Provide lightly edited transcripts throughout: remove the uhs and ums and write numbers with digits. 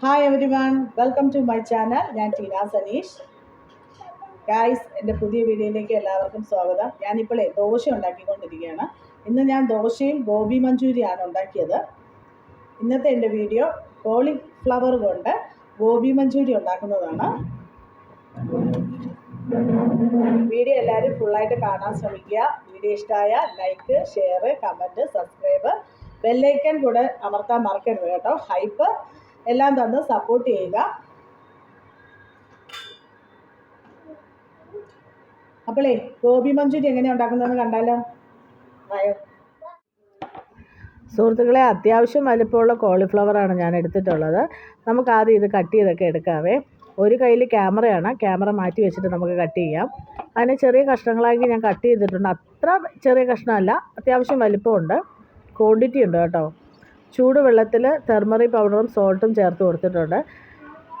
Hi everyone, welcome to my channel. ഞാൻ Teena Saneesh. Guys, എൻ്റെ പുതിയ വീഡിയോയിലേക്ക് എല്ലാവർക്കും സ്വാഗതം. ഞാനിപ്പോൾ ദോശ ഉണ്ടാക്കിക്കൊണ്ടിരിക്കുകയാണ്. ഇന്ന് ഞാൻ ദോശയും ഗോബി മഞ്ചൂരിയാണ് ഉണ്ടാക്കിയത്. ഇന്നത്തെ എൻ്റെ വീഡിയോ കോളിഫ്ലവർ കൊണ്ട് ഗോബി മഞ്ചൂരി ഉണ്ടാക്കുന്നതാണ്. വീഡിയോ എല്ലാവരും ഫുള്ളായിട്ട് കാണാൻ ശ്രമിക്കുക. വീഡിയോ ഇഷ്ടമായ ലൈക്ക്, ഷെയർ, കമൻറ്റ്, സബ്സ്ക്രൈബ്, ബെല്ലൈക്കൻ കൂടെ അമർത്താൻ മറക്കരുത് കേട്ടോ. ഹൈപ്പ് എല്ലാം തന്ന് സപ്പോർട്ട് ചെയ്യുക. അപ്പോളേ ഗോബി മഞ്ചൂരി എങ്ങനെയാണ് ഉണ്ടാക്കുന്നതെന്ന് കണ്ടാലോ? സുഹൃത്തുക്കളെ, അത്യാവശ്യം വലിപ്പമുള്ള കോളിഫ്ലവറാണ് ഞാൻ എടുത്തിട്ടുള്ളത്. നമുക്ക് ആദ്യം ഇത് കട്ട് ചെയ്തൊക്കെ എടുക്കാവേ. ഒരു കയ്യിൽ ക്യാമറയാണ്, ക്യാമറ മാറ്റി വെച്ചിട്ട് നമുക്ക് കട്ട് ചെയ്യാം. അതിന് ചെറിയ കഷ്ണങ്ങളാക്കി ഞാൻ കട്ട് ചെയ്തിട്ടുണ്ട്. അത്ര ചെറിയ കഷ്ണമല്ല, അത്യാവശ്യം വലിപ്പമുണ്ട്, ക്വാണ്ടിറ്റി ഉണ്ട് കേട്ടോ. ചൂടുവെള്ളത്തിൽ ടെർമറിക് പൗഡറും സോൾട്ടും ചേർത്ത് കൊടുത്തിട്ടുണ്ട്.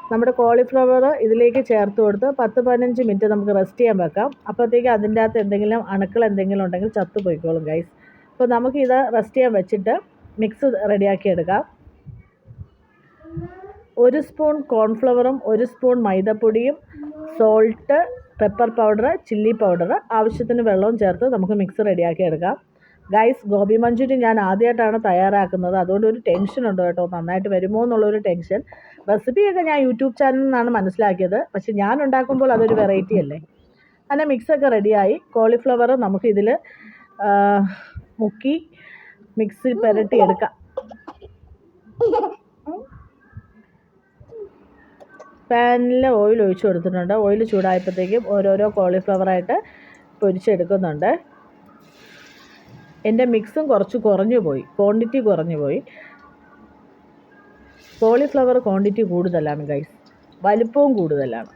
നമ്മുടെ കോളിഫ്ലവർ ഇതിലേക്ക് ചേർത്ത് കൊടുത്ത് 10-15 മിനിറ്റ് നമുക്ക് റെസ്റ്റ് ചെയ്യാൻ വെക്കാം. അപ്പോഴത്തേക്ക് അതിൻ്റെ അകത്ത് എന്തെങ്കിലും അണുക്കൾ എന്തെങ്കിലും ഉണ്ടെങ്കിൽ ചത്തു പോയിക്കോളും ഗൈസ്. അപ്പോൾ നമുക്കിത് റെസ്റ്റ് ചെയ്യാൻ വെച്ചിട്ട് മിക്സ് റെഡിയാക്കി എടുക്കാം. 1 സ്പൂൺ കോൺഫ്ലവറും 1 സ്പൂൺ മൈദപ്പൊടിയും salt, pepper powder, chilli powder, ആവശ്യത്തിന് വെള്ളവും ചേർത്ത് നമുക്ക് മിക്സ് റെഡിയാക്കി എടുക്കാം. ഗൈസ്, ഗോബി മഞ്ചൂരി ഞാൻ ആദ്യമായിട്ടാണ് തയ്യാറാക്കുന്നത്. അതുകൊണ്ട് ഒരു ടെൻഷൻ ഉണ്ട് കേട്ടോ, നന്നായിട്ട് വരുമോ എന്നുള്ളൊരു ടെൻഷൻ. റെസിപ്പിയൊക്കെ ഞാൻ യൂട്യൂബ് ചാനലിൽ നിന്നാണ് മനസ്സിലാക്കിയത്. പക്ഷെ ഞാൻ ഉണ്ടാക്കുമ്പോൾ അതൊരു വെറൈറ്റി അല്ലേ. അങ്ങനെ മിക്സൊക്കെ റെഡിയായി. കോളിഫ്ലവർ നമുക്കിതിൽ മുക്കി മിക്സി പുരട്ടി എടുക്കാം. പാനിൽ ഓയിൽ ഒഴിച്ച് കൊടുത്തിട്ടുണ്ട്. ഓയിൽ ചൂടായപ്പോഴത്തേക്കും ഓരോരോ കോളിഫ്ലവറായിട്ട് പൊരിച്ചെടുക്കുന്നുണ്ട്. എൻ്റെ മിക്സും കുറച്ച് കുറഞ്ഞു പോയി, ക്വാണ്ടിറ്റി കുറഞ്ഞു പോയി. കോളിഫ്ലവർ ക്വാണ്ടിറ്റി കൂടുതലാണ് ഗൈസ്, വലിപ്പവും കൂടുതലാണ്.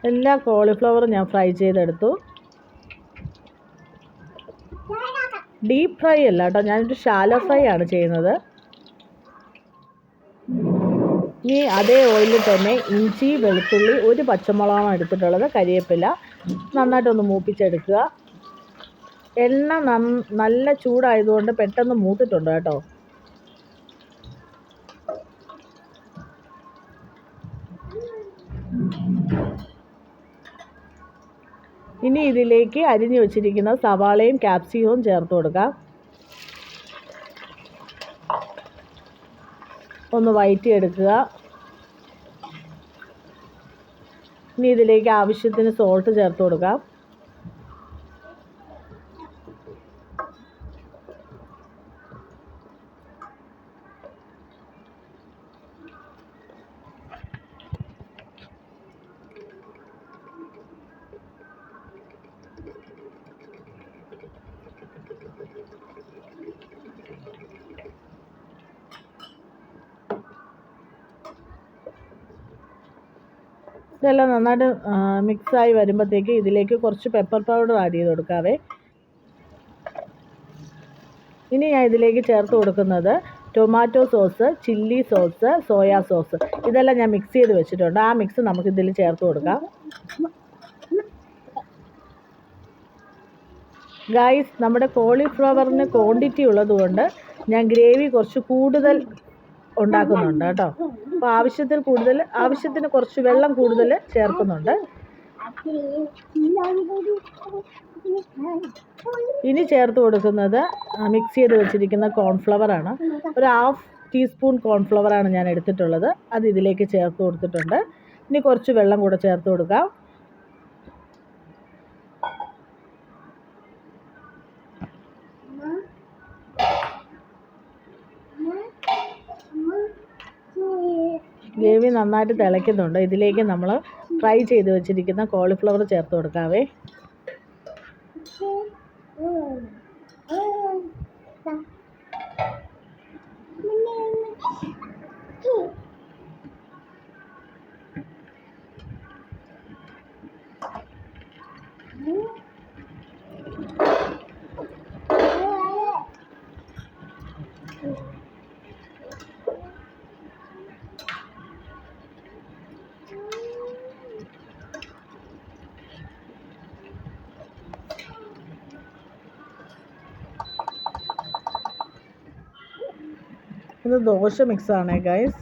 എല്ലാ കോളിഫ്ലവറും ഞാൻ ഫ്രൈ ചെയ്തെടുത്തു. ഡീപ്പ് ഫ്രൈ അല്ല കേട്ടോ, ഞാനൊരു ഷാലോ ഫ്രൈ ആണ് ചെയ്യുന്നത്. ഇനി അതേ ഓയിലിൽ തന്നെ ഇഞ്ചി, വെളുത്തുള്ളി, 1 പച്ചമുളകാണ് എടുത്തിട്ടുള്ളത്, കരിവേപ്പില നന്നായിട്ടൊന്ന് മൂപ്പിച്ചെടുക്കുക. എണ്ണ നല്ല ചൂടായതുകൊണ്ട് പെട്ടെന്ന് മൂത്തിട്ടുണ്ട് കേട്ടോ. ഇനി ഇതിലേക്ക് അരിഞ്ഞു വെച്ചിരിക്കുന്ന സവാളയും ക്യാപ്സിക്കവും ചേർത്ത് കൊടുക്കാം. ഒന്ന് വഴറ്റിയെടുക്കുക. ഇനി ഇതിലേക്ക് ആവശ്യത്തിന് സോൾട്ട് ചേർത്ത് കൊടുക്കാം. ഇതെല്ലാം നന്നായിട്ട് മിക്സായി വരുമ്പോഴത്തേക്ക് ഇതിലേക്ക് കുറച്ച് പെപ്പർ പൗഡർ ആഡ് ചെയ്ത് കൊടുക്കാവേ. ഇനി ഞാൻ ഇതിലേക്ക് ചേർത്ത് കൊടുക്കുന്നത് tomato sauce, chilli sauce, soya sauce, ഇതെല്ലാം ഞാൻ മിക്സ് ചെയ്ത് വെച്ചിട്ടുണ്ട്. ആ മിക്സ് നമുക്കിതിൽ ചേർത്ത് കൊടുക്കാം. ഗൈസ്, നമ്മുടെ കോളിഫ്ലവറിന് ക്വാണ്ടിറ്റി ഉള്ളതുകൊണ്ട് ഞാൻ ഗ്രേവി കുറച്ച് കൂടുതൽ ഉണ്ടാക്കുന്നുണ്ട് കേട്ടോ. അപ്പോൾ ആവശ്യത്തിന് കുറച്ച് വെള്ളം കൂടുതൽ ചേർക്കുന്നുണ്ട്. ഇനി ചേർത്ത് കൊടുക്കുന്നത് മിക്സ് ചെയ്ത് വെച്ചിരിക്കുന്ന കോൺഫ്ലവറാണ്. ഒരു 1/2 ടീസ്പൂൺ കോൺഫ്ലവറാണ് ഞാൻ എടുത്തിട്ടുള്ളത്. അത് ഇതിലേക്ക് ചേർത്ത് കൊടുത്തിട്ടുണ്ട്. ഇനി കുറച്ച് വെള്ളം കൂടെ ചേർത്ത് കൊടുക്കാം. ഗ്രേവി നന്നായിട്ട് തിളയ്ക്കുന്നുണ്ട്. ഇതിലേക്ക് നമ്മൾ ഫ്രൈ ചെയ്ത് വെച്ചിരിക്കുന്ന കോളിഫ്ലവർ ചേർത്ത് കൊടുക്കാവേ. ഇത് ദോശ മിക്സാണ് ഗൈസ്.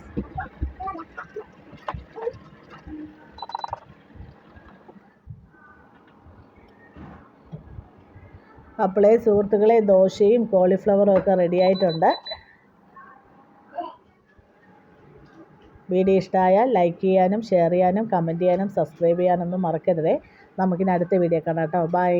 അപ്പോളേ സുഹൃത്തുക്കളെ ദോശയും കോളിഫ്ലവറും ഒക്കെ റെഡി ആയിട്ടുണ്ട്. വീഡിയോ ഇഷ്ടമായാൽ ലൈക്ക് ചെയ്യാനും ഷെയർ ചെയ്യാനും കമൻറ്റ് ചെയ്യാനും സബ്സ്ക്രൈബ് ചെയ്യാനൊന്നും മറക്കരുതേ. നമുക്കിനി അടുത്ത വീഡിയോ കാണാം കേട്ടോ. ബൈ.